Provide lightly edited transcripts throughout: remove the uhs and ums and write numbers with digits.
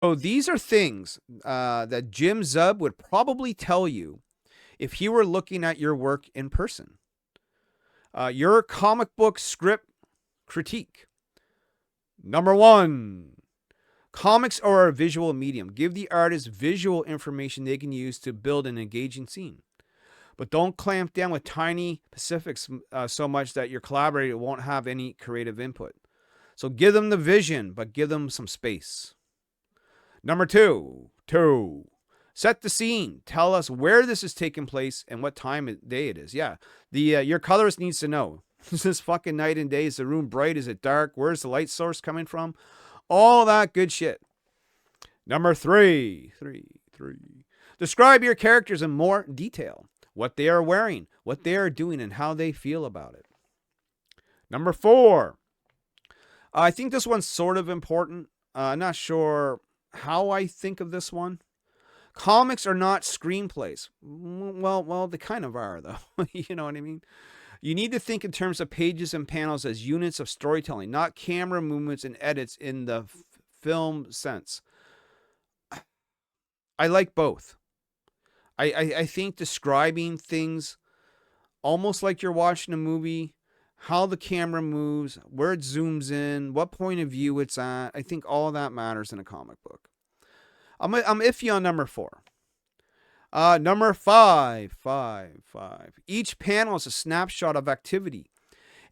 So these are things that Jim Zub would probably tell you if he were looking at your work in person. Your comic book script critique. Number one, comics are a visual medium. Give the artist visual information they can use to build an engaging scene. But don't clamp down with tiny specifics so much that your collaborator won't have any creative input. So give them the vision, but give them some space. Number two, set the scene. Tell us where this is taking place and what time of day it is. Yeah, the your colorist needs to know. Is this fucking night and day? Is the room bright? Is it dark? Where's the light source coming from? All that good shit. Number three. Describe your characters in more detail. What they are wearing, what they are doing, and how they feel about it. Number four. I think this one's sort of important. I'm not sure how I think of this one. Comics are not screenplays. Well, they kind of are, though. You know what I mean? You need to think in terms of pages and panels as units of storytelling, not camera movements and edits in the film sense. I like both. I think describing things almost like you're watching a movie, how the camera moves, where it zooms in, what point of view it's at, I think all of that matters in a comic book. I'm iffy on number four. Number five. Each panel is a snapshot of activity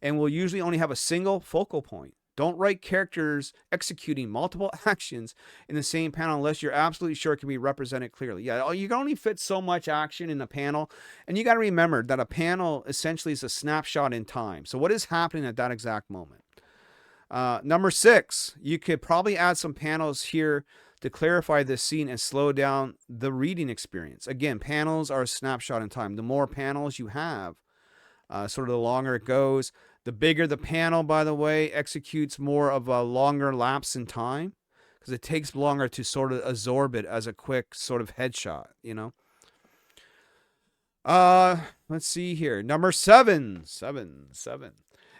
and will usually only have a single focal point. Don't write characters executing multiple actions in the same panel unless you're absolutely sure it can be represented clearly. Yeah, you can only fit so much action in a panel, and you got to remember that a panel essentially is a snapshot in time. So what is happening at that exact moment? Number six, you could probably add some panels here to clarify this scene and slow down the reading experience. Again, panels are a snapshot in time. The more panels you have, sort of the longer it goes. The bigger the panel, by the way, executes more of a longer lapse in time because it takes longer to sort of absorb it as a quick sort of headshot, you know? Let's see here. Number seven.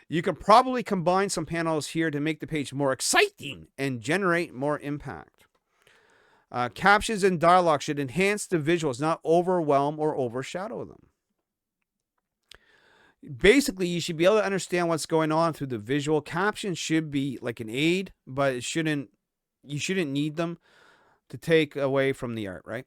You can probably combine some panels here to make the page more exciting and generate more impact. Captions and dialogue should enhance the visuals, not overwhelm or overshadow them. Basically, you should be able to understand what's going on through the visual. Captions should be like an aid, but you shouldn't need them to take away from the art, right?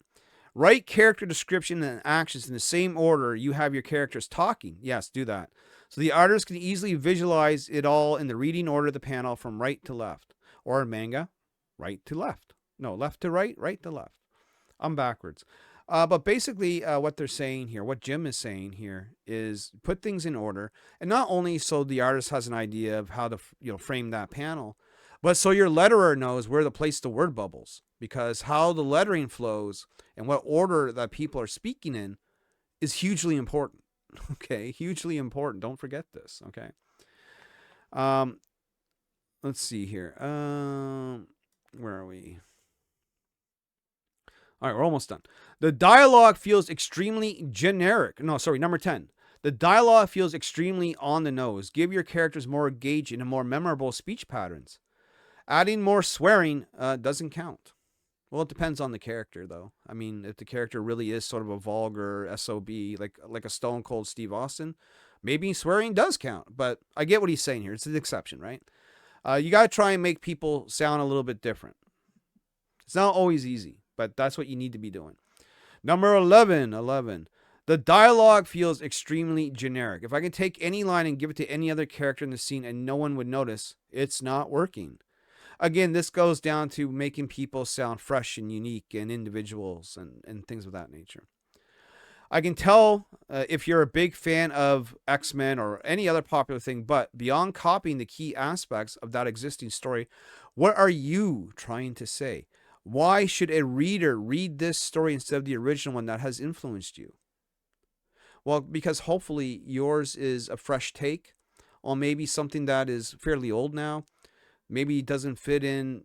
Write character description and actions in the same order you have your characters talking. Yes, do that. So the artist can easily visualize it all in the reading order of the panel from right to left. Or in manga, right to left. No, left to right, right to left. I'm backwards. But basically, what they're saying here, what Jim is saying here, is put things in order, and not only so the artist has an idea of how to frame that panel, but so your letterer knows where to place the word bubbles, because how the lettering flows and what order that people are speaking in is hugely important. Okay, hugely important. Don't forget this. Okay. Let's see here. Where are we? All right, we're almost done. The dialogue feels extremely generic. No, sorry, number 10. The dialogue feels extremely on the nose. Give your characters more engaging and more memorable speech patterns. Adding more swearing doesn't count. Well, it depends on the character, though. I mean, if the character really is sort of a vulgar SOB, like a Stone Cold Steve Austin, maybe swearing does count. But I get what he's saying here. It's an exception, right? You got to try and make people sound a little bit different. It's not always easy, but that's what you need to be doing. Number 11. The dialogue feels extremely generic. If I can take any line and give it to any other character in the scene and no one would notice, it's not working. Again, this goes down to making people sound fresh and unique and individuals and things of that nature. I can tell if you're a big fan of X-Men or any other popular thing, but beyond copying the key aspects of that existing story, what are you trying to say? Why should a reader read this story instead of the original one that has influenced you? Well, because hopefully yours is a fresh take on maybe something that is fairly old now. Maybe it doesn't fit in,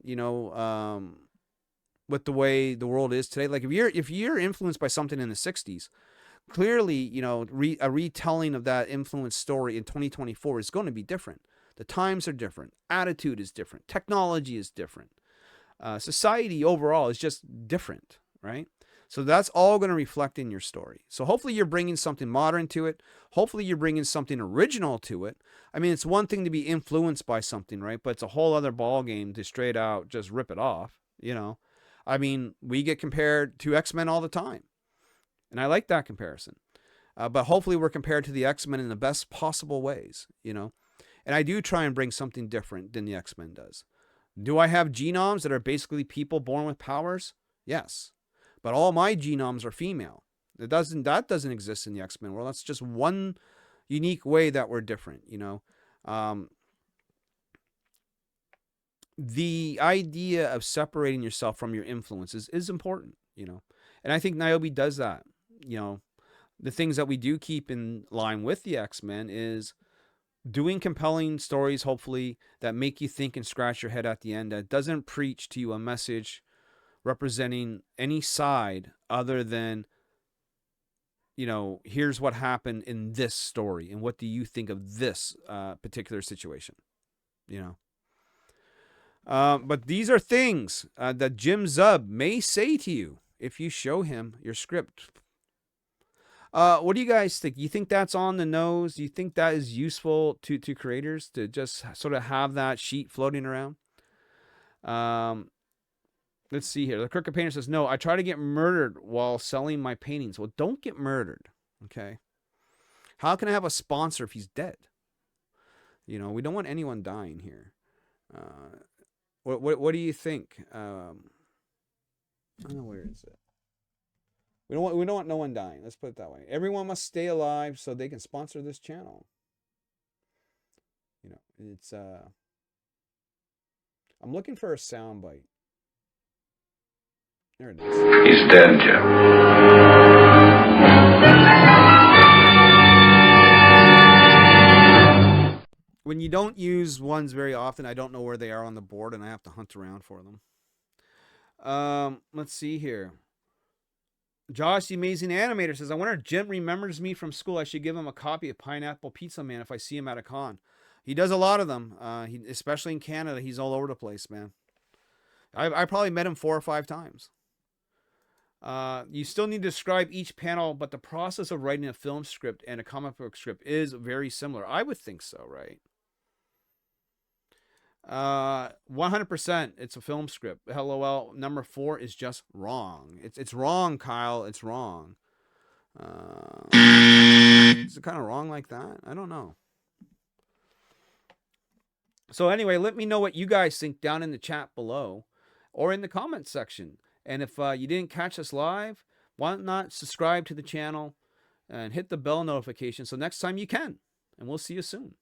with the way the world is today. Like if you're influenced by something in the 60s, clearly, a retelling of that influenced story in 2024 is going to be different. The times are different. Attitude is different. Technology is different. society overall is just different, right? So that's all going to reflect in your story. So hopefully you're bringing something modern to it. Hopefully you're bringing something original to it. I mean, it's one thing to be influenced by something, right? But it's a whole other ball game to straight out just rip it off, you know? I mean, we get compared to X-Men all the time. And I like that comparison. But hopefully we're compared to the X-Men in the best possible ways, you know? And I do try and bring something different than the X-Men does. Do I have genomes that are basically people born with powers? Yes. But all my genomes are female. That doesn't exist in the X-Men world. That's just one unique way that we're different, you know. The idea of separating yourself from your influences is important, you know. And I think Nyobi does that. You know, the things that we do keep in line with the X-Men is doing compelling stories, hopefully, that make you think and scratch your head at the end, that doesn't preach to you a message representing any side other than, you know, here's what happened in this story and what do you think of this particular situation, you know. But these are things that Jim Zub may say to you if you show him your script. What do you guys think? Do you think that's on the nose? Do you think that is useful to creators to just sort of have that sheet floating around? Let's see here. The Crooked Painter says, no, I try to get murdered while selling my paintings. Well, don't get murdered, okay? How can I have a sponsor if he's dead? You know, we don't want anyone dying here. What do you think? I don't know, where is it? We don't want no one dying. Let's put it that way. Everyone must stay alive so they can sponsor this channel. You know, it's I'm looking for a soundbite. There it is. He's dead, Jim. When you don't use ones very often, I don't know where they are on the board, and I have to hunt around for them. Let's see here. Josh, the Amazing Animator, says, I wonder if Jim remembers me from school. I should give him a copy of Pineapple Pizza Man if I see him at a con. He does a lot of them, especially in Canada. He's all over the place, man. I probably met him 4 or 5 times. You still need to describe each panel, but the process of writing a film script and a comic book script is very similar. I would think so, right? 100%. It's a film script. LOL. Number 4 is just wrong. It's wrong, Kyle. It's wrong. Is it kind of wrong like that? I don't know. So anyway, let me know what you guys think down in the chat below or in the comments section. And if you didn't catch us live, why not subscribe to the channel and hit the bell notification so next time you can. And we'll see you soon.